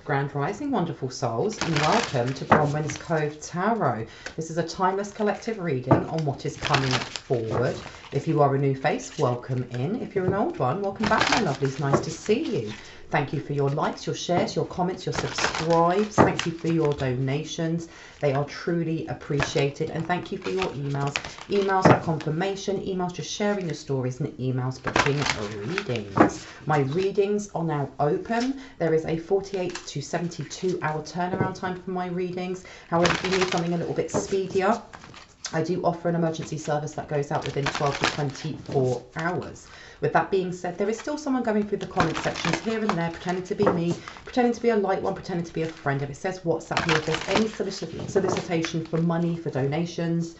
Grand Rising, wonderful souls, and welcome to Bronwen's Cove Tarot. This is a timeless collective reading on what is coming forward. If you are a new face, welcome in. If you're an old one, welcome back, my lovelies. Nice to see you. Thank you for your likes, your shares, your comments, your subscribes. Thank you for your donations. They are truly appreciated. And thank you for your emails. Emails for confirmation, emails just sharing your stories, and emails booking readings. My readings are now open. There is a 48 to 72 hour turnaround time for my readings. However, if you need something a little bit speedier, I do offer an emergency service that goes out within 12 to 24 hours. With that being said, there is still someone going through the comment sections here and there, pretending to be me, pretending to be a light one, pretending to be a friend. If it says WhatsApp here, if there's any solicitation for money, for donations,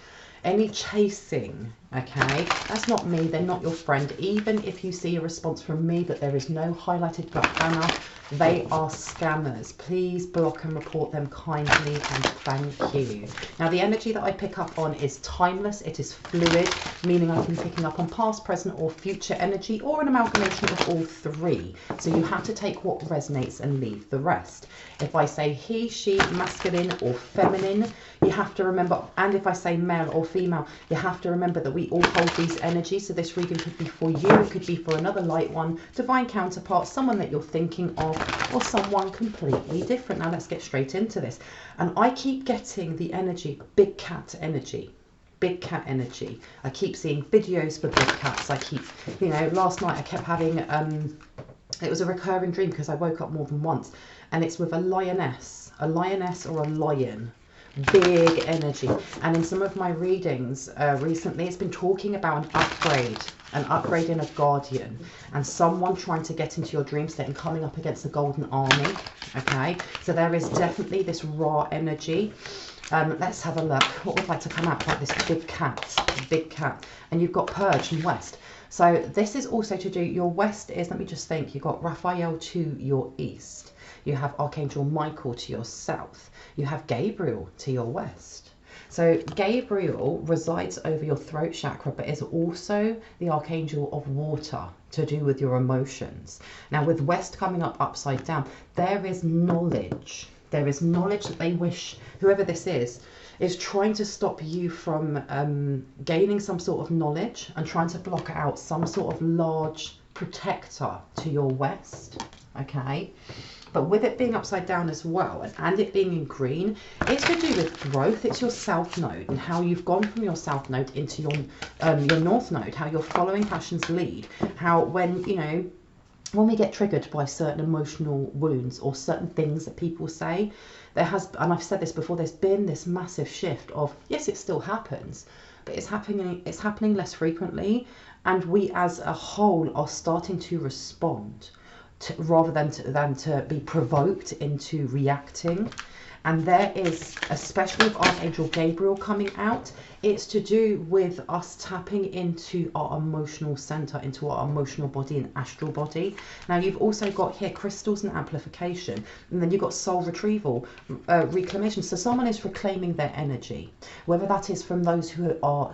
any chasing, okay, that's not me, they're not your friend. Even if you see a response from me but there is no highlighted black banner, they are scammers. Please block and report them kindly, and thank you. Now, the energy that I pick up on is timeless, it is fluid, meaning I can be picking up on past, present or future energy, or an amalgamation of all three. So you have to take what resonates and leave the rest. If I say he, she, masculine or feminine, you have to remember, and if I say male or female, you have to remember that we all hold these energies. So this reading could be for you, it could be for another light one, divine counterpart, someone that you're thinking of, or someone completely different. Now let's get straight into this. And I keep getting the energy, big cat energy. Big cat energy. I keep seeing videos for big cats. I keep, you know, last night I kept having, it was a recurring dream because I woke up more than once, and it's with a lioness or a lion. Big energy. And in some of my readings recently, it's been talking about an upgrade in a guardian, and someone trying to get into your dream state and coming up against the golden army. Okay, so there is definitely this raw energy. Let's have a look. What would like to come out like this big cat, and you've got Purge and West. So this is also to do, your West is, let me just think, you've got Raphael to your east, you have Archangel Michael to your south, you have Gabriel to your west. So Gabriel resides over your throat chakra, but is also the Archangel of water, to do with your emotions. Now with West coming up upside down, there is knowledge. There is knowledge that they wish, whoever this is trying to stop you from gaining some sort of knowledge and trying to block out some sort of large protector to your West, okay? But with it being upside down as well, and it being in green, it's to do with growth. It's your south node and how you've gone from your south node into your north node, how you're following passion's lead, how when, you know, when we get triggered by certain emotional wounds or certain things that people say, there has, and I've said this before, there's been this massive shift of, yes, it still happens, but it's happening less frequently, and we as a whole are starting to respond rather than to be provoked into reacting. And there is, especially with Archangel Gabriel coming out, it's to do with us tapping into our emotional center, into our emotional body and astral body. Now you've also got here crystals and amplification, and then you've got soul retrieval, reclamation. So someone is reclaiming their energy, whether that is from those who are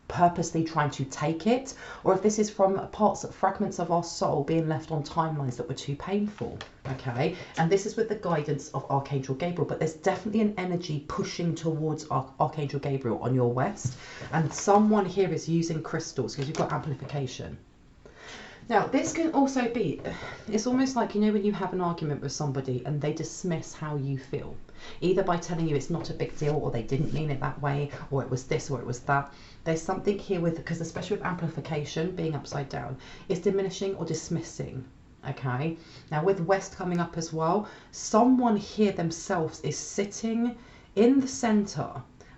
purposely trying to take it, or if this is from fragments of our soul being left on timelines that were too painful, okay? And this is with the guidance of Archangel Gabriel, but there's definitely an energy pushing towards Archangel Gabriel on your West, and someone here is using crystals because you've got amplification. Now, this can also be, it's almost like, you know, when you have an argument with somebody and they dismiss how you feel, either by telling you it's not a big deal, or they didn't mean it that way, or it was this, or it was that. There's something here with, because especially with amplification being upside down, it's diminishing or dismissing, okay? Now with West coming up as well, someone here themselves is sitting in the center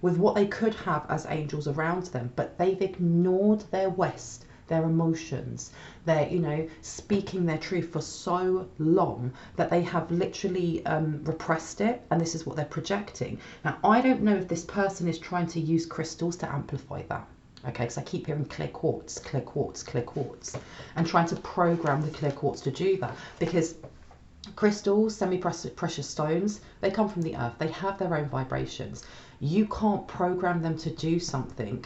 with what they could have as angels around them, but they've ignored their West, their emotions, they're, you know, speaking their truth for so long that they have literally repressed it, and this is what they're projecting. Now I don't know if this person is trying to use crystals to amplify that, okay, because I keep hearing clear quartz, clear quartz, clear quartz, and trying to program the clear quartz to do that, because crystals, semi-precious stones, they come from the earth, they have their own vibrations. You can't program them to do something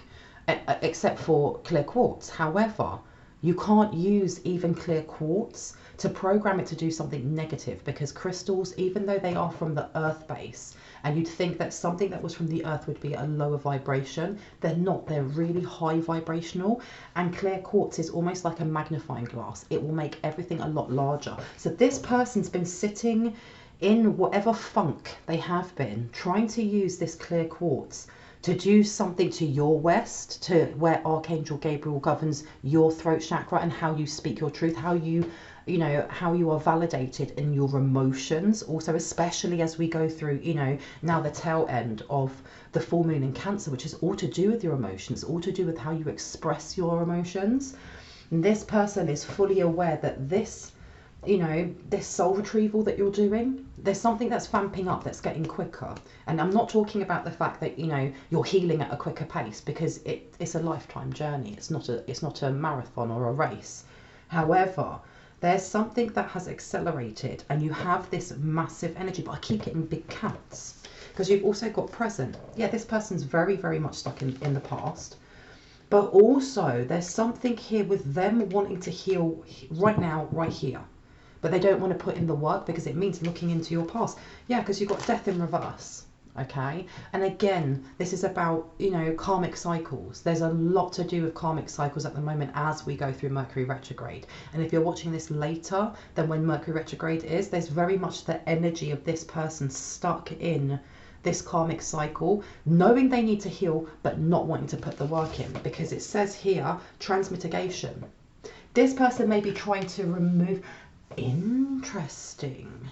except for clear quartz. However, You can't use even clear quartz to program it to do something negative, because crystals, even though they are from the earth base, and you'd think that something that was from the earth would be a lower vibration, they're not. They're really high vibrational, and clear quartz is almost like a magnifying glass. It will make everything a lot larger. So this person's been sitting in whatever funk they have been, trying to use this clear quartz to do something to your west, to where Archangel Gabriel governs your throat chakra and how you speak your truth, how you know, how you are validated in your emotions. Also, especially as we go through, you know, now the tail end of the full moon in Cancer, which is all to do with your emotions, all to do with how you express your emotions. And this person is fully aware that this, you know, this soul retrieval that you're doing, there's something that's vamping up, that's getting quicker. And I'm not talking about the fact that, you know, you're healing at a quicker pace, because it's a lifetime journey. It's not a marathon or a race. However, there's something that has accelerated, and you have this massive energy, but I keep getting big cats, because you've also got present. Yeah, this person's very, very much stuck in the past. But also there's something here with them wanting to heal right now, right here. But they don't want to put in the work because it means looking into your past. Yeah, because you've got death in reverse. Okay. And again, this is about, you know, karmic cycles. There's a lot to do with karmic cycles at the moment as we go through Mercury retrograde. And if you're watching this later than when Mercury retrograde is, there's very much the energy of this person stuck in this karmic cycle, knowing they need to heal, but not wanting to put the work in, because it says here, transmutation. This person may be trying to remove. Interesting.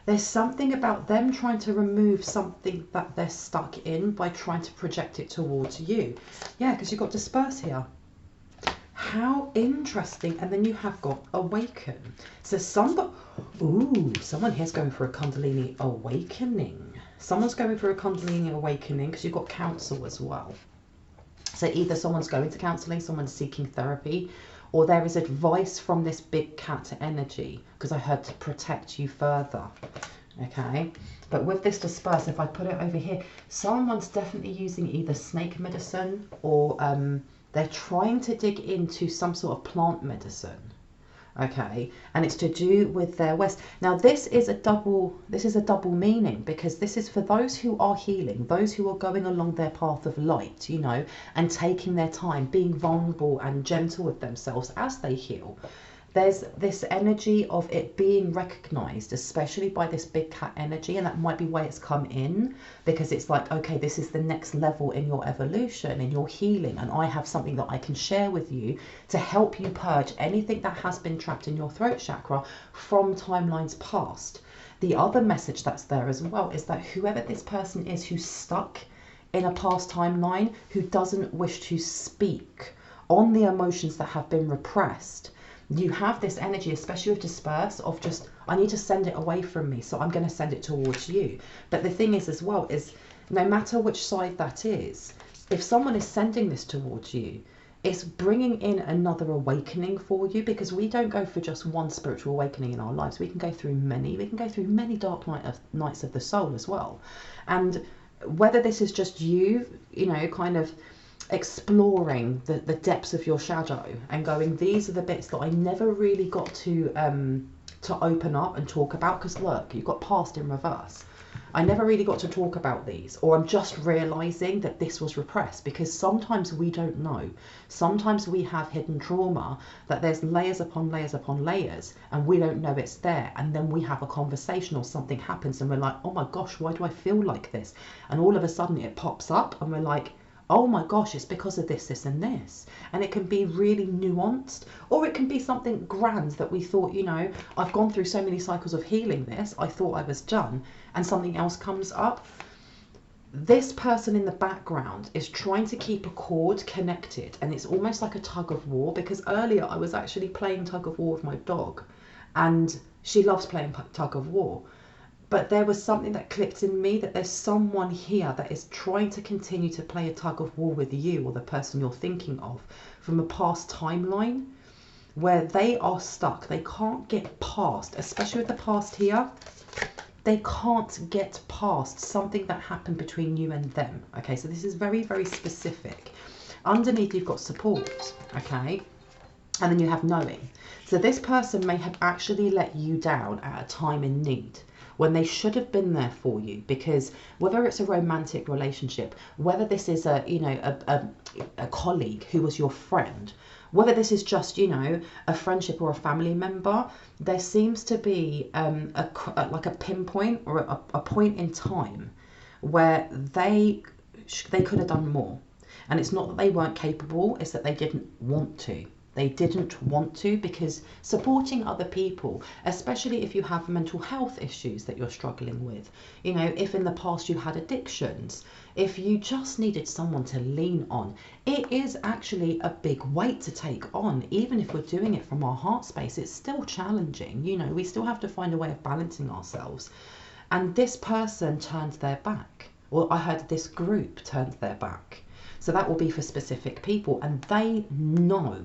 There's something about them trying to remove something that they're stuck in by trying to project it towards you. Yeah, because you've got disperse here. How interesting. And then you have got awaken. So someone here's going for a Kundalini awakening. Someone's going for a Kundalini awakening, because you've got counsel as well. So either someone's going to counselling, someone's seeking therapy, or there is advice from this big cat energy, because I heard to protect you further. Okay, but with this disperse, if I put it over here, someone's definitely using either snake medicine, or they're trying to dig into some sort of plant medicine. Okay, and it's to do with their west. Now this is a double meaning, because this is for those who are healing, those who are going along their path of light, you know, and taking their time, being vulnerable and gentle with themselves as they heal. There's this energy of it being recognized, especially by this big cat energy, and that might be why it's come in, because it's like, okay, this is the next level in your evolution, in your healing, and I have something that I can share with you to help you purge anything that has been trapped in your throat chakra from timelines past. The other message that's there as well is that whoever this person is who's stuck in a past timeline, who doesn't wish to speak on the emotions that have been repressed, you have this energy, especially with disperse, of just, I need to send it away from me, so I'm going to send it towards you. But the thing is as well, is no matter which side that is, if someone is sending this towards you, it's bringing in another awakening for you, because we don't go for just one spiritual awakening in our lives. We can go through many. We can go through many dark nights of the soul as well. And whether this is just you, you know, kind of exploring the depths of your shadow and going, these are the bits that I never really got to open up and talk about, because look, you've got past in reverse. I never really got to talk about these, or I'm just realizing that this was repressed, because sometimes we don't know. Sometimes we have hidden trauma that there's layers upon layers upon layers, and we don't know it's there. And then we have a conversation or something happens and we're like, oh my gosh, why do I feel like this? And all of a sudden it pops up and we're like, oh my gosh, it's because of this, this and this. And it can be really nuanced, or it can be something grand that we thought, you know, I've gone through so many cycles of healing this, I thought I was done, and something else comes up. This person in the background is trying to keep a cord connected, and it's almost like a tug of war, because earlier I was actually playing tug of war with my dog, and she loves playing tug of war. But there was something that clicked in me, that there's someone here that is trying to continue to play a tug of war with you, or the person you're thinking of, from a past timeline where they are stuck. They can't get past, especially with the past here, they can't get past something that happened between you and them. Okay, so this is very, very specific. Underneath you've got support, okay? And then you have knowing. So this person may have actually let you down at a time in need when they should have been there for you, because whether it's a romantic relationship, whether this is a, you know, a colleague who was your friend, whether this is just, you know, a friendship or a family member, there seems to be like a pinpoint or a point in time where they could have done more. And it's not that they weren't capable, it's that they didn't want to. They didn't want to, because supporting other people, especially if you have mental health issues that you're struggling with, you know, if in the past you had addictions, if you just needed someone to lean on, it is actually a big weight to take on. Even if we're doing it from our heart space, it's still challenging. You know, we still have to find a way of balancing ourselves. And this person turned their back. Well, I heard this group turned their back. So that will be for specific people, and they know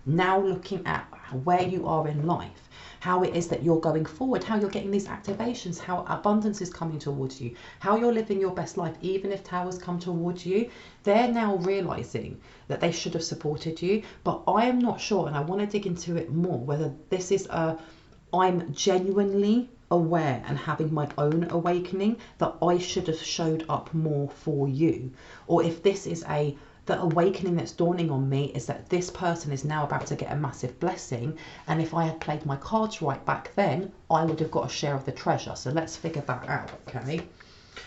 now, looking at where you are in life, how it is that you're going forward, how you're getting these activations, how abundance is coming towards you, how you're living your best life, even if towers come towards you. They're now realizing that they should have supported you. But I am not sure, and I want to dig into it more, whether this is I'm genuinely aware and having my own awakening that I should have showed up more for you, or if this is the awakening that's dawning on me is that this person is now about to get a massive blessing, and if I had played my cards right back then, I would have got a share of the treasure. So let's figure that out, okay?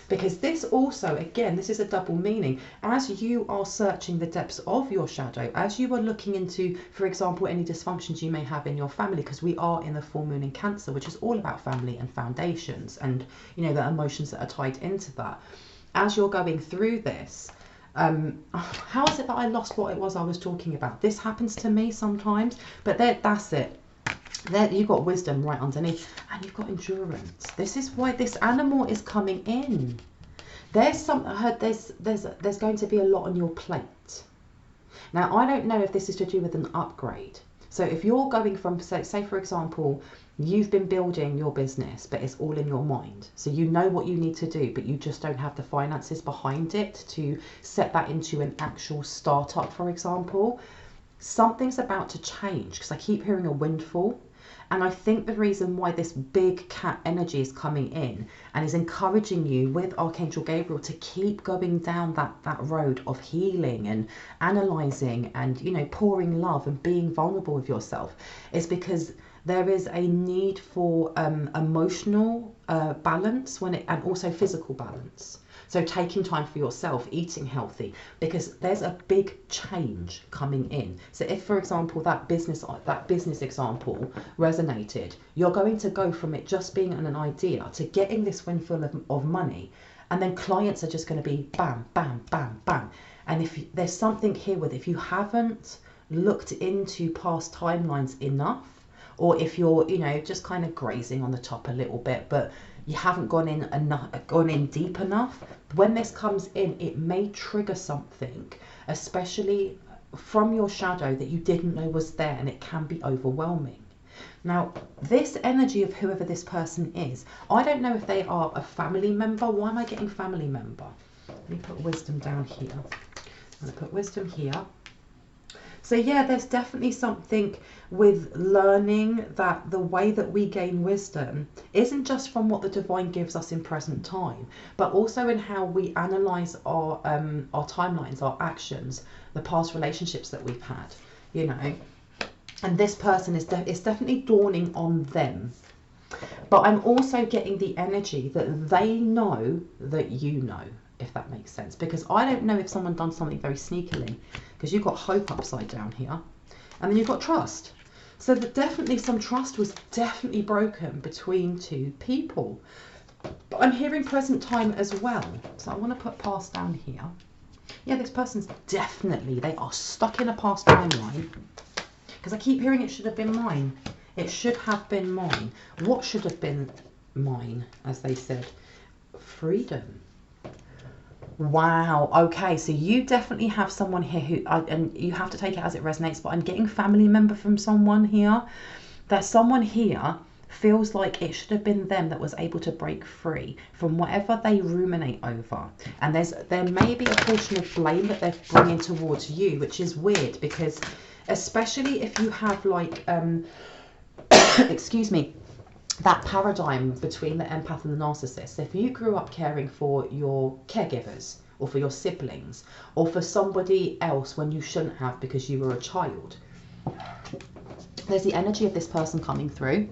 Because this also, again, this is a double meaning. As you are searching the depths of your shadow, as you are looking into, for example, any dysfunctions you may have in your family, because we are in the full moon in Cancer, which is all about family and foundations and, you know, the emotions that are tied into that. As you're going through this, how is it that I lost what it was I was talking about? This happens to me sometimes, but that's it. There you've got wisdom right underneath, and you've got endurance. This is why this animal is coming in. There's some, I heard there's going to be a lot on your plate. Now, I don't know if this is to do with an upgrade. So if you're going from, say for example, you've been building your business, but it's all in your mind. So you know what you need to do, but you just don't have the finances behind it to set that into an actual startup, for example. Something's about to change, because I keep hearing a windfall. And I think the reason why this big cat energy is coming in and is encouraging you with Archangel Gabriel to keep going down that road of healing and analysing and, you know, pouring love and being vulnerable with yourself is because there is a need for emotional balance and also physical balance. So taking time for yourself, eating healthy, because there's a big change coming in. So if, for example, that business example resonated, you're going to go from it just being an idea to getting this windfall of money, and then clients are just going to be bam, bam, bam, bam. And if there's something here with, if you haven't looked into past timelines enough, or if you're, you know, just kind of grazing on the top a little bit, but you haven't gone in deep enough, when this comes in, it may trigger something, especially from your shadow, that you didn't know was there, and it can be overwhelming. Now, this energy of whoever this person is, I don't know if they are a family member. Why am I getting family member? Let me put wisdom down here. I'm going to put wisdom here. So yeah, there's definitely something with learning that the way that we gain wisdom isn't just from what the divine gives us in present time, but also in how we analyze our timelines, our actions, the past relationships that we've had, you know. And this person is definitely dawning on them. But I'm also getting the energy that they know that you know, if that makes sense. Because I don't know if someone done something very sneakily, because you've got hope upside down here, and then you've got trust. So that definitely some trust was definitely broken between two people. But I'm hearing present time as well. So I want to put past down here. Yeah, this person's definitely, they are stuck in a past timeline. Because I keep hearing it should have been mine. It should have been mine. What should have been mine, as they said? Freedom. Wow. Okay, so you definitely have someone here who, and you have to take it as it resonates, but I'm getting family member from someone here. That someone here feels like it should have been them that was able to break free from whatever they ruminate over. And there may be a portion of blame that they're bringing towards you, which is weird, because especially if you have like, excuse me, that paradigm between the empath and the narcissist. If you grew up caring for your caregivers or for your siblings or for somebody else when you shouldn't have because you were a child, there's the energy of this person coming through,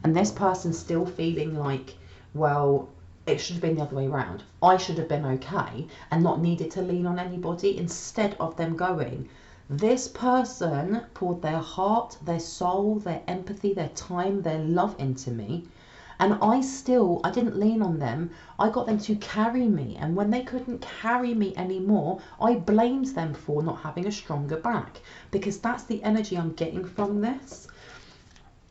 and this person still feeling like, well, it should have been the other way around. I should have been okay and not needed to lean on anybody, instead of them going, this person poured their heart, their soul, their empathy, their time, their love into me, and I didn't lean on them. I got them to carry me, and when they couldn't carry me anymore, I blamed them for not having a stronger back, because that's the energy I'm getting from this.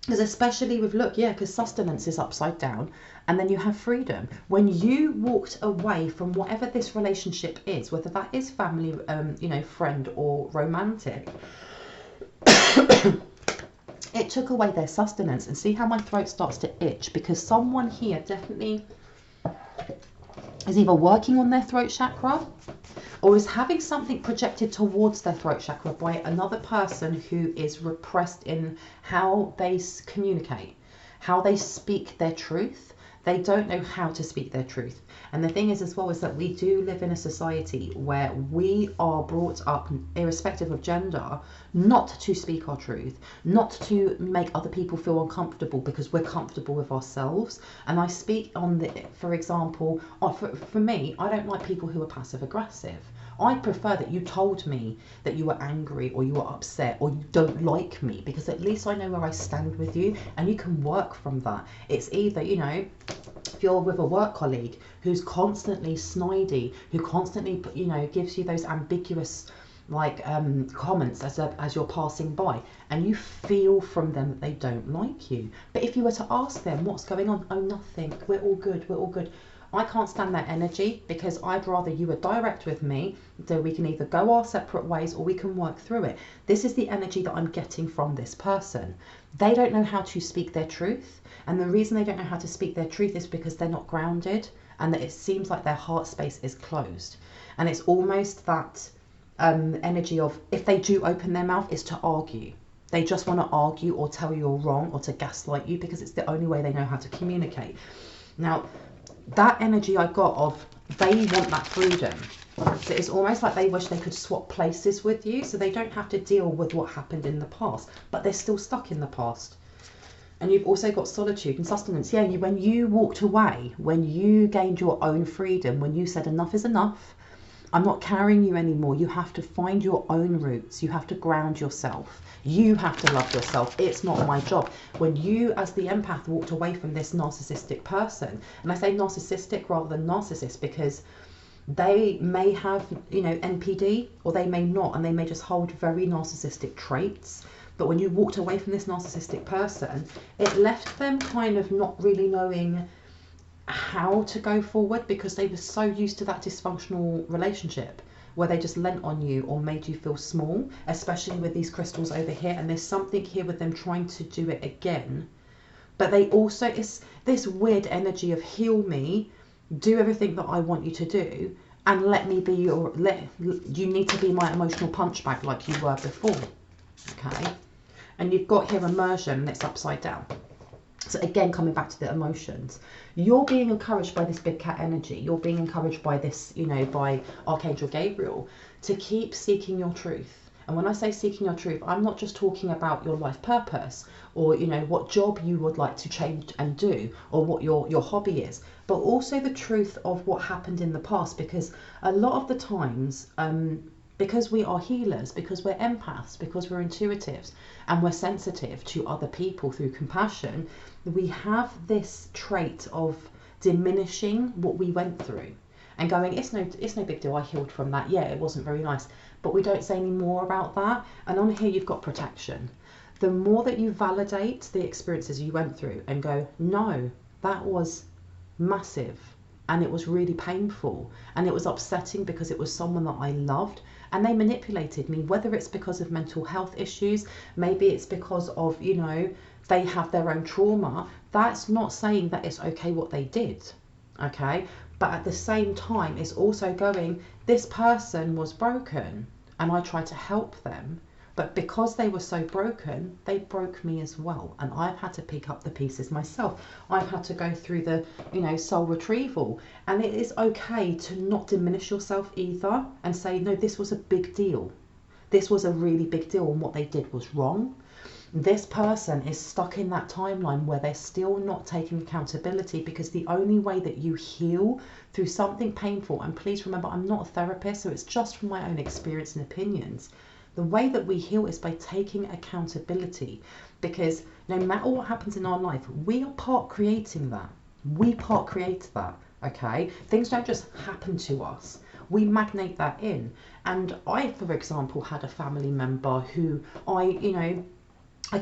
Because especially with, look, yeah, because sustenance is upside down, and then you have freedom. When you walked away from whatever this relationship is, whether that is family, you know, friend or romantic, it took away their sustenance. And see how my throat starts to itch, because someone here definitely is either working on their throat chakra or is having something projected towards their throat chakra by another person who is repressed in how they communicate, how they speak their truth. They don't know how to speak their truth. And the thing is as well is that we do live in a society where we are brought up, irrespective of gender, not to speak our truth, not to make other people feel uncomfortable because we're comfortable with ourselves. And I speak on the, for example, for me, I don't like people who are passive aggressive. I prefer that you told me that you were angry or you were upset or you don't like me, because at least I know where I stand with you and you can work from that. It's either, you know, if you're with a work colleague who's constantly snidey, who constantly, you know, gives you those ambiguous like comments as you're passing by, and you feel from them that they don't like you. But if you were to ask them what's going on, oh, nothing, we're all good, we're all good. I can't stand that energy, because I'd rather you were direct with me, so we can either go our separate ways or we can work through it. This is the energy that I'm getting from this person. They don't know how to speak their truth, and the reason they don't know how to speak their truth is because they're not grounded, and that it seems like their heart space is closed. And it's almost that energy of, if they do open their mouth, it's to argue. They just want to argue or tell you you're wrong or to gaslight you, because it's the only way they know how to communicate. Now, that energy I got of, they want that freedom. So it's almost like they wish they could swap places with you, so they don't have to deal with what happened in the past, but they're still stuck in the past. And you've also got solitude and sustenance. Yeah, when you walked away, when you gained your own freedom, when you said enough is enough, I'm not carrying you anymore. You have to find your own roots. You have to ground yourself. You have to love yourself. It's not my job. When you, as the empath, walked away from this narcissistic person, and I say narcissistic rather than narcissist because they may have, you know, NPD, or they may not, and they may just hold very narcissistic traits. But when you walked away from this narcissistic person, it left them kind of not really knowing how to go forward, because they were so used to that dysfunctional relationship where they just lent on you or made you feel small, especially with these crystals over here. And there's something here with them trying to do it again. But they also, it's this weird energy of heal me, do everything that I want you to do, and let me be your, you need to be my emotional punch bag like you were before. Okay. And you've got here immersion, and it's upside down. So again, coming back to the emotions, you're being encouraged by this big cat energy. You're being encouraged by this, you know, by Archangel Gabriel, to keep seeking your truth. And when I say seeking your truth, I'm not just talking about your life purpose, or, you know, what job you would like to change and do, or what your hobby is, but also the truth of what happened in the past. Because a lot of the times, because we are healers, because we're empaths, because we're intuitives, and we're sensitive to other people through compassion, we have this trait of diminishing what we went through and going, it's no big deal, I healed from that, yeah, it wasn't very nice, but we don't say any more about that. And on here you've got protection. The more that you validate the experiences you went through and go, no, that was massive, and it was really painful, and it was upsetting because it was someone that I loved, and they manipulated me, whether it's because of mental health issues, maybe it's because of, you know, they have their own trauma. That's not saying that it's okay what they did, okay? But at the same time, it's also going, this person was broken and I tried to help them, But because they were so broken, they broke me as well. And I've had to pick up the pieces myself. I've had to go through the, you know, soul retrieval. And it is okay to not diminish yourself either and say, no, this was a big deal. This was a really big deal, and what they did was wrong. This person is stuck in that timeline where they're still not taking accountability, because the only way that you heal through something painful, and please remember, I'm not a therapist, so it's just from my own experience and opinions. The way that we heal is by taking accountability, because no matter what happens in our life, we are part creating that. We part create that, okay? Things don't just happen to us. We magnate that in. And I, for example, had a family member who I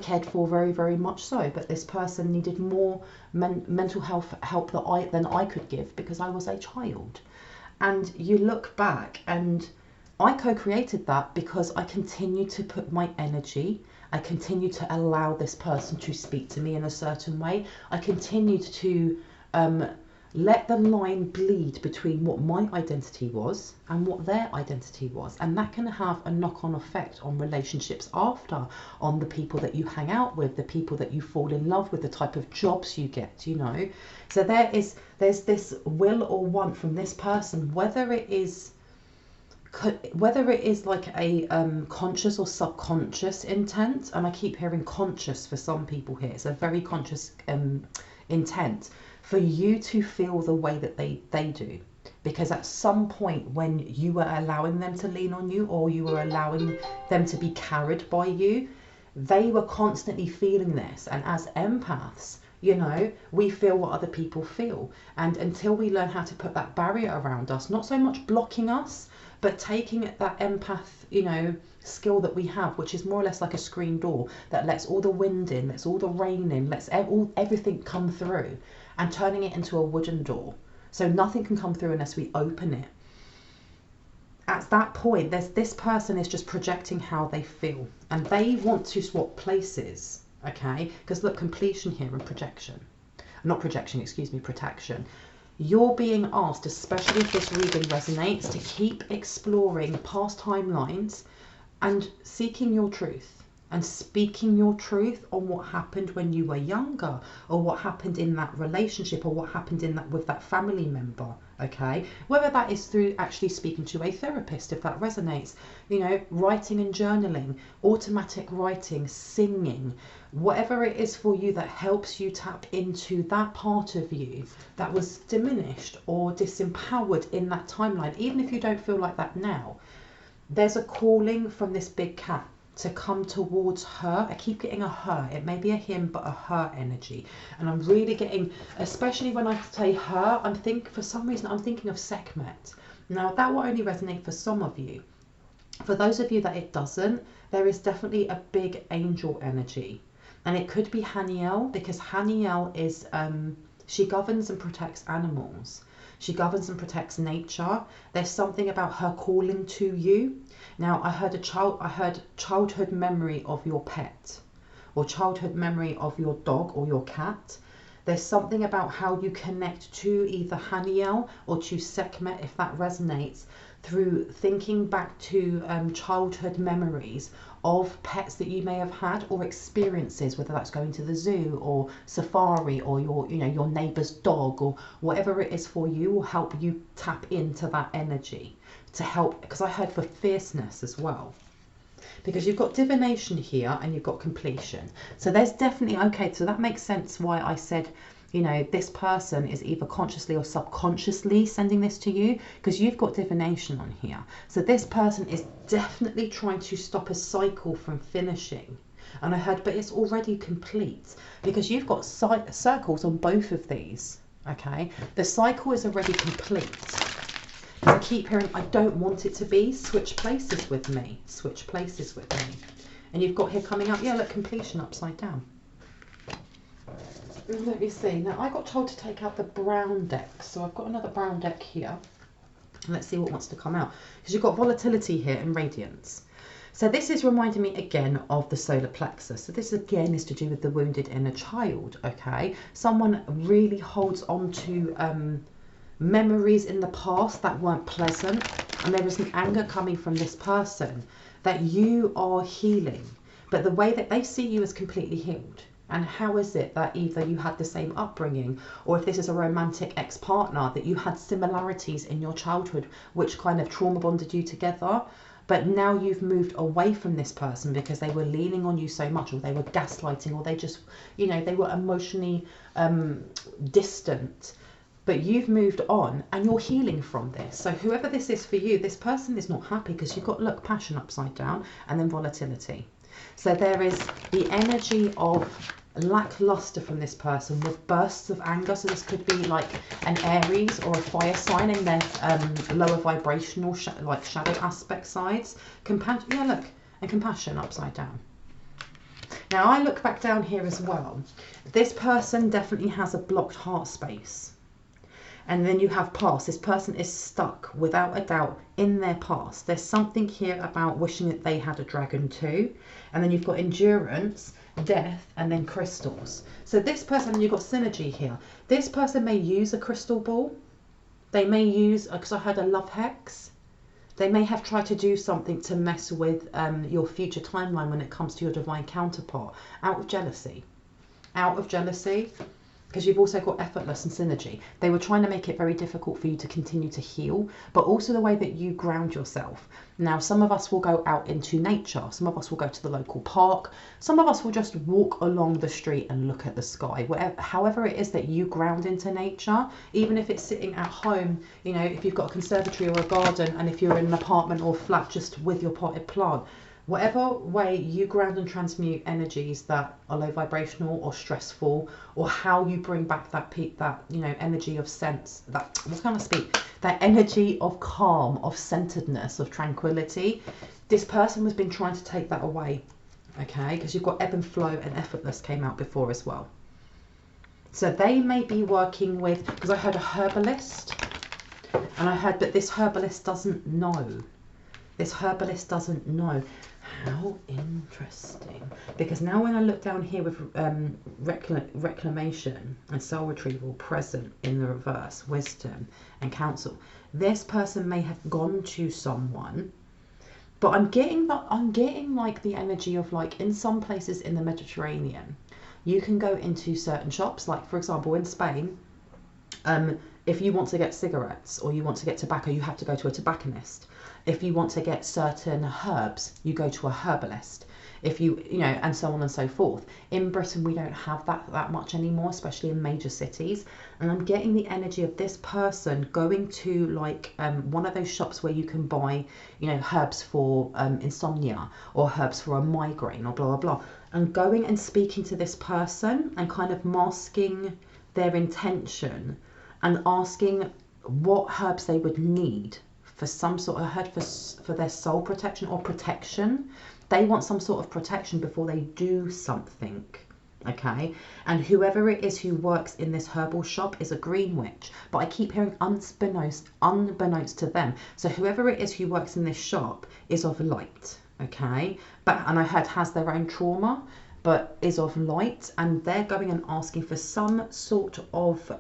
cared for very, very much so, but this person needed more mental health help than I could give, because I was a child. And you look back, and I co-created that because I continued to put my energy. I continued to allow this person to speak to me in a certain way. I continued to let the line bleed between what my identity was and what their identity was. And that can have a knock-on effect on relationships after, on the people that you hang out with, the people that you fall in love with, the type of jobs you get, you know. So there's this will or want from this person, whether it is like a conscious or subconscious intent. And I keep hearing conscious for some people here. It's a very conscious intent for you to feel the way that they do, because at some point when you were allowing them to lean on you, or you were allowing them to be carried by you, they were constantly feeling this. And as empaths, you know, we feel what other people feel, and until we learn how to put that barrier around us, not so much blocking us, but taking that empath, you know, skill that we have, which is more or less like a screen door that lets all the wind in, lets all the rain in, lets everything come through, and turning it into a wooden door so nothing can come through unless we open it. At that point, this person is just projecting how they feel, and they want to swap places, okay? Because look, completion here and projection, not projection, excuse me, protection. You're being asked, especially if this reading resonates, to keep exploring past timelines and seeking your truth and speaking your truth on what happened when you were younger, or what happened in that relationship, or what happened in that with that family member, okay? Whether that is through actually speaking to a therapist, if that resonates, you know, writing and journaling, automatic writing, singing, whatever it is for you that helps you tap into that part of you that was diminished or disempowered in that timeline. Even if you don't feel like that now, there's a calling from this big cat to come towards her. I keep getting a her. It may be a him, but a her energy. And I'm really getting, especially when I say her, for some reason I'm thinking of Sekhmet. Now that will only resonate for some of you. For those of you that it doesn't, there is definitely a big angel energy. And it could be Haniel, because Haniel is, she governs and protects animals. She governs and protects nature. There's something about her calling to you. Now, I heard childhood memory of your pet, or childhood memory of your dog or your cat. There's something about how you connect to either Haniel or to Sekhmet, if that resonates, through thinking back to childhood memories of pets that you may have had, or experiences, whether that's going to the zoo or safari, or your neighbour's dog, or whatever it is for you, will help you tap into that energy to help. Because I heard for fierceness as well, because you've got divination here and you've got completion. So there's definitely, okay, so that makes sense why I said, you know, this person is either consciously or subconsciously sending this to you, because you've got divination on here. So this person is definitely trying to stop a cycle from finishing. And I heard, but it's already complete, because you've got circles on both of these, okay? The cycle is already complete. I keep hearing, I don't want it to be, switch places with me, switch places with me. And you've got here coming up, yeah, look, completion upside down. Let me see. Now, I got told to take out the brown deck, so I've got another brown deck here. Let's see what wants to come out, because you've got volatility here and radiance. So this is reminding me again of the solar plexus. So this again is to do with the wounded inner child, okay? Someone really holds on to memories in the past that weren't pleasant. And there is an anger coming from this person that you are healing, but the way that they see you is completely healed. And how is it that either you had the same upbringing, or if this is a romantic ex-partner, that you had similarities in your childhood which kind of trauma bonded you together, but now you've moved away from this person because they were leaning on you so much, or they were gaslighting, or they just, you know, they were emotionally distant. But you've moved on and you're healing from this. So whoever this is for you, this person is not happy because you've got, look, passion upside down and then volatility. So there is the energy of lackluster from this person with bursts of anger. So this could be like an Aries or a fire sign in their lower vibrational like shadow aspect sides. Yeah, look, and compassion upside down. Now I look back down here as well. This person definitely has a blocked heart space. And then you have past. This person is stuck without a doubt in their past. There's something here about wishing that they had a dragon too. And then you've got endurance, death, and then crystals. So this person, you've got synergy here. This person may use a crystal ball. They may use, because I had a love hex. They may have tried to do something to mess with your future timeline when it comes to your divine counterpart. Out of jealousy. Out of jealousy. Because you've also got effortless and synergy. They were trying to make it very difficult for you to continue to heal, but also the way that you ground yourself. Now, some of us will go out into nature. Some of us will go to the local park. Some of us will just walk along the street and look at the sky. However it is that you ground into nature, even if it's sitting at home, you know, if you've got a conservatory or a garden, and if you're in an apartment or flat just with your potted plant, whatever way you ground and transmute energies that are low vibrational or stressful, or how you bring back that you know, energy of sense, that, what can I speak, that energy of calm, of centeredness, of tranquility, this person has been trying to take that away, okay? Because you've got ebb and flow, and effortless came out before as well. So they may be working with, because I heard a herbalist, and I heard that this herbalist doesn't know. This herbalist doesn't know. How interesting. Because now when I look down here with reclamation and soul retrieval present in the reverse, wisdom and counsel, this person may have gone to someone, but I'm getting like the energy of, like, in some places in the Mediterranean, you can go into certain shops, like for example in Spain, if you want to get cigarettes or you want to get tobacco, you have to go to a tobacconist. If you want to get certain herbs, you go to a herbalist. If you know, and so on and so forth. In Britain, we don't have that much anymore, especially in major cities. And I'm getting the energy of this person going to, like, one of those shops where you can buy, you know, herbs for insomnia, or herbs for a migraine, or blah, blah, blah. And going and speaking to this person and kind of masking their intention and asking what herbs they would need for some sort of herb for their soul protection or protection. They want some sort of protection before they do something, okay? And whoever it is who works in this herbal shop is a green witch, but I keep hearing unbeknownst to them. So whoever it is who works in this shop is of light, okay? And I heard has their own trauma, but is of light, and they're going and asking for some sort of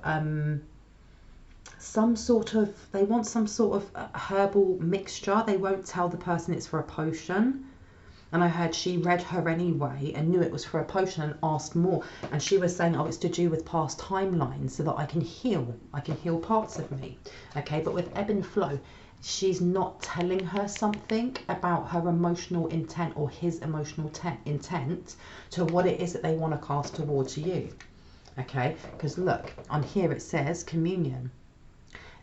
they want some sort of herbal mixture. They won't tell the person it's for a potion. And I heard she read her anyway and knew it was for a potion and asked more. And she was saying, oh, it's to do with past timelines so that I can heal parts of me. Okay, but with ebb and flow, she's not telling her something about her emotional intent or his emotional intent to what it is that they want to cast towards you. Okay, because look, on here it says communion.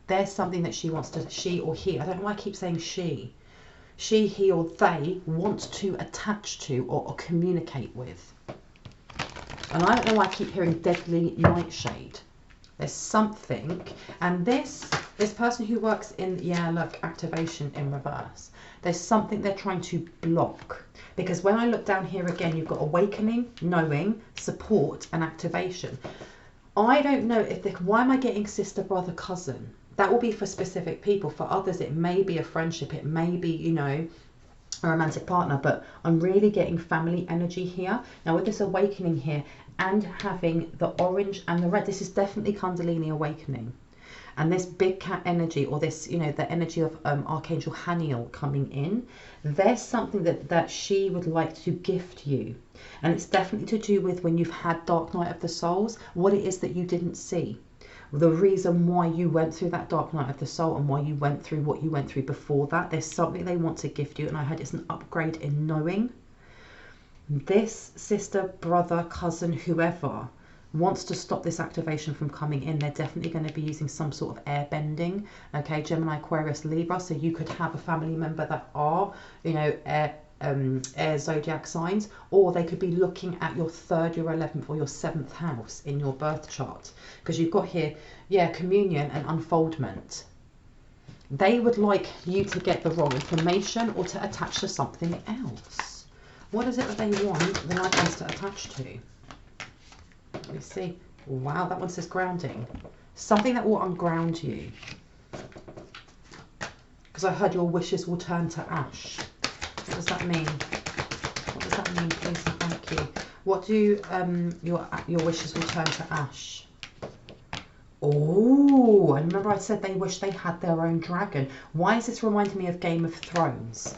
There's something that she wants to, she or he, I don't know why I keep saying she, he or they want to attach to or communicate with. And I don't know why I keep hearing deadly nightshade. There's something, and this person who works in, yeah, look, activation in reverse. There's something they're trying to block. Because when I look down here again, you've got awakening, knowing, support, and activation. I don't know if why am I getting sister, brother, cousin? That will be for specific people. For others, it may be a friendship. It may be, you know, a romantic partner. But I'm really getting family energy here. Now, with this awakening here and having the orange and the red, this is definitely Kundalini awakening. And this big cat energy, or this, you know, the energy of Archangel Haniel coming in, there's something that she would like to gift you. And it's definitely to do with when you've had Dark Night of the Souls, what it is that you didn't see. The reason why you went through that Dark Night of the Soul and why you went through what you went through before that. There's something they want to gift you. And I heard it's an upgrade in knowing. This sister, brother, cousin, whoever wants to stop this activation from coming in. They're definitely going to be using some sort of air bending. Okay, Gemini, Aquarius, Libra. So you could have a family member that are, you know, air zodiac signs, or they could be looking at your 3rd, your 11th, or your 7th house in your birth chart, because you've got here, yeah, communion and unfoldment. They would like you to get the wrong information or to attach to something else. What is it that they want the light ones to attach to? Let me see. Wow, that one says grounding. Something that will unground you. Because I heard your wishes will turn to ash. What does that mean? What does that mean, please and thank you? What do your wishes will turn to ash? Oh, and remember I said they wish they had their own dragon. Why is this reminding me of Game of Thrones?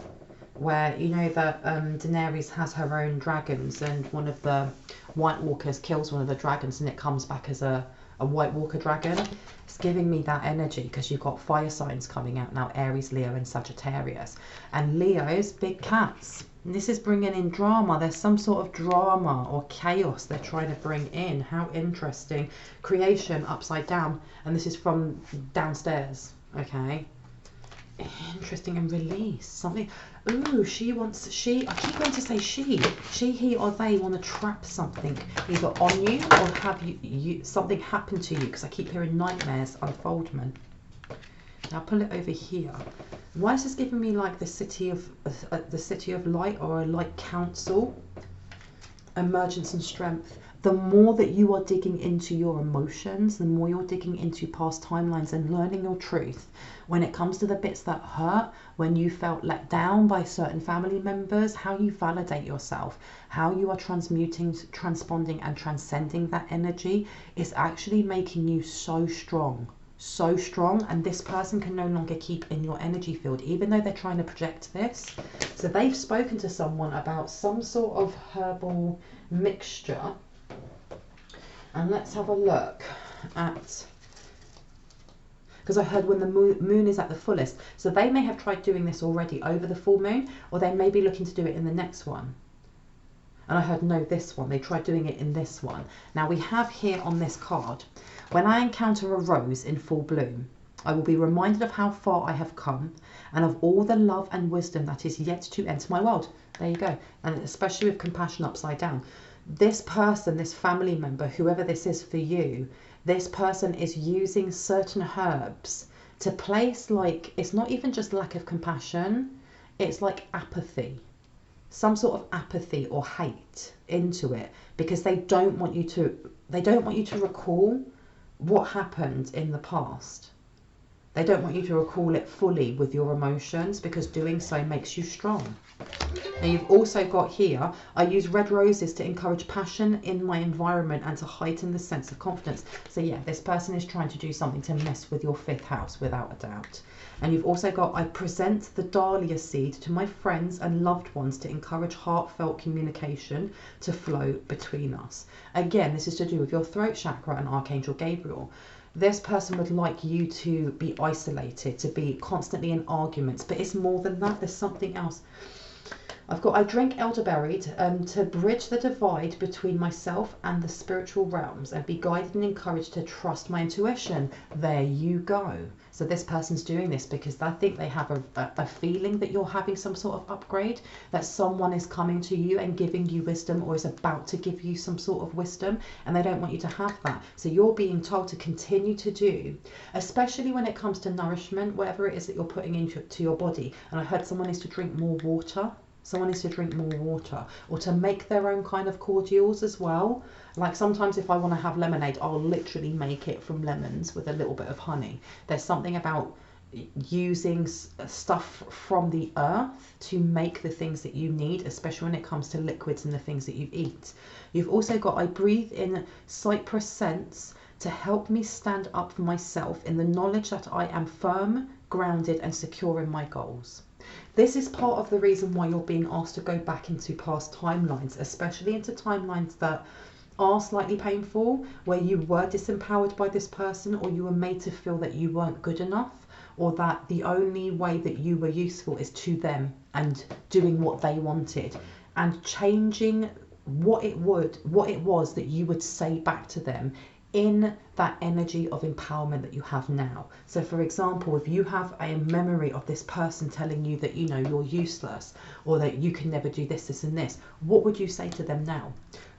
Where, you know, that Daenerys has her own dragons, and one of the White Walkers kills one of the dragons and it comes back as a White Walker dragon. It's giving me that energy because you've got fire signs coming out now, Aries, Leo and Sagittarius. And Leo's big cats. And this is bringing in drama. There's some sort of drama or chaos they're trying to bring in. How interesting. Creation upside down. And this is from downstairs. Okay. Interesting. And release. Something. Ooh, I keep going to say she, he or they want to trap something either on you or have you something happen to you, because I keep hearing nightmares, unfoldment. Now pull it over here. Why is this giving me like the city of light, or a light council? Emergence and strength. The more that you are digging into your emotions, the more you're digging into past timelines and learning your truth. When it comes to the bits that hurt, when you felt let down by certain family members, how you validate yourself, how you are transmuting, transponding and transcending that energy is actually making you so strong. So strong, and this person can no longer keep in your energy field, even though they're trying to project this. So they've spoken to someone about some sort of herbal mixture. And let's have a look at, because I heard when the moon is at the fullest. So they may have tried doing this already over the full moon, or they may be looking to do it in the next one. And I heard, no, this one. They tried doing it in this one. Now we have here on this card, when I encounter a rose in full bloom, I will be reminded of how far I have come and of all the love and wisdom that is yet to enter my world. There you go. And especially with compassion upside down. This person, this family member, whoever this is for you, this person is using certain herbs to place, like, it's not even just lack of compassion, it's like apathy, some sort of apathy or hate into it, because they don't want you to recall what happened in the past. They don't want you to recall it fully with your emotions, because doing so makes you strong. Now you've also got here, I use red roses to encourage passion in my environment and to heighten the sense of confidence. So yeah, this person is trying to do something to mess with your 5th house, without a doubt. And you've also got, I present the dahlia seed to my friends and loved ones to encourage heartfelt communication to flow between us. Again, this is to do with your throat chakra and Archangel Gabriel. This person would like you to be isolated, to be constantly in arguments, but it's more than that. There's something else. I've got, I drink elderberry to bridge the divide between myself and the spiritual realms and be guided and encouraged to trust my intuition. There you go. So this person's doing this because I think they have a feeling that you're having some sort of upgrade, that someone is coming to you and giving you wisdom, or is about to give you some sort of wisdom, and they don't want you to have that. So you're being told to continue to do, especially when it comes to nourishment, whatever it is that you're putting into your body. And I heard someone needs to drink more water. Someone needs to drink more water, or to make their own kind of cordials as well. Like sometimes if I want to have lemonade, I'll literally make it from lemons with a little bit of honey. There's something about using stuff from the earth to make the things that you need, especially when it comes to liquids and the things that you eat. You've also got, I breathe in cypress scents to help me stand up for myself in the knowledge that I am firm, grounded and secure in my goals. This is part of the reason why you're being asked to go back into past timelines, especially into timelines that are slightly painful, where you were disempowered by this person, or you were made to feel that you weren't good enough, or that the only way that you were useful is to them and doing what they wanted, and changing what it was that you would say back to them in that energy of empowerment that you have now. So for example, if you have a memory of this person telling you that, you know, you're useless, or that you can never do this, this and this, what would you say to them now?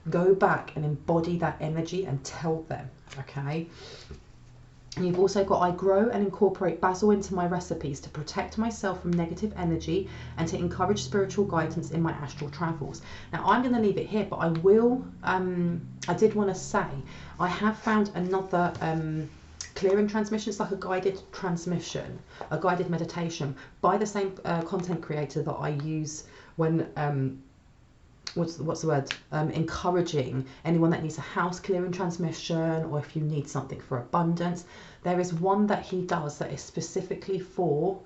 Go back and embody that energy and tell them, okay? And you've also got, I grow and incorporate basil into my recipes to protect myself from negative energy and to encourage spiritual guidance in my astral travels. Now I'm going to leave it here, but I will, I did want to say, I have found another clearing transmission. It's like a guided transmission, a guided meditation by the same content creator that I use when what's the word, encouraging anyone that needs a house clearing transmission, or if you need something for abundance. There is one that he does that is specifically for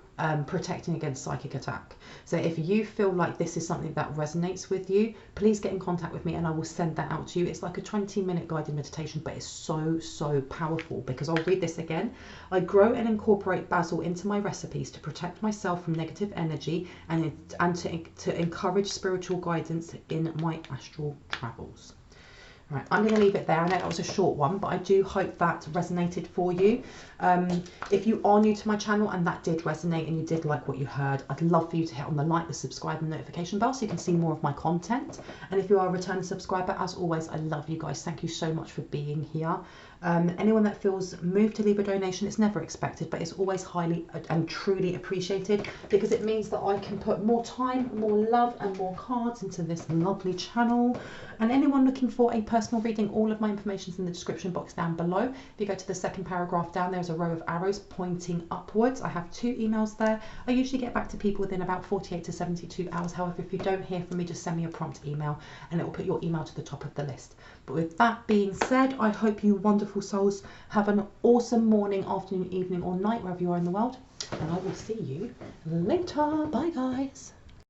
protecting against psychic attack. So if you feel like this is something that resonates with you, please get in contact with me and I will send that out to you. It's like a 20-minute guided meditation, but it's so powerful, because I'll read this again. I grow and incorporate basil into my recipes to protect myself from negative energy and to encourage spiritual guidance in my astral travels. Right, I'm going to leave it there. I know that was a short one, but I do hope that resonated for you. If you are new to my channel and that did resonate and you did like what you heard, I'd love for you to hit on the like, the subscribe and notification bell so you can see more of my content. And if you are a returning subscriber, as always, I love you guys. Thank you so much for being here. Anyone that feels moved to leave a donation, it's never expected, but it's always highly and truly appreciated, because it means that I can put more time, more love and more cards into this lovely channel. And anyone looking for a personal reading, all of my information is in the description box down below. If you go to the second paragraph down, there's a row of arrows pointing upwards. I have 2 emails there. I usually get back to people within about 48 to 72 hours. However, if you don't hear from me, just send me a prompt email and it will put your email to the top of the list. But with that being said, I hope you wonderful souls have an awesome morning, afternoon, evening or night, wherever you are in the world. And I will see you later. Bye guys.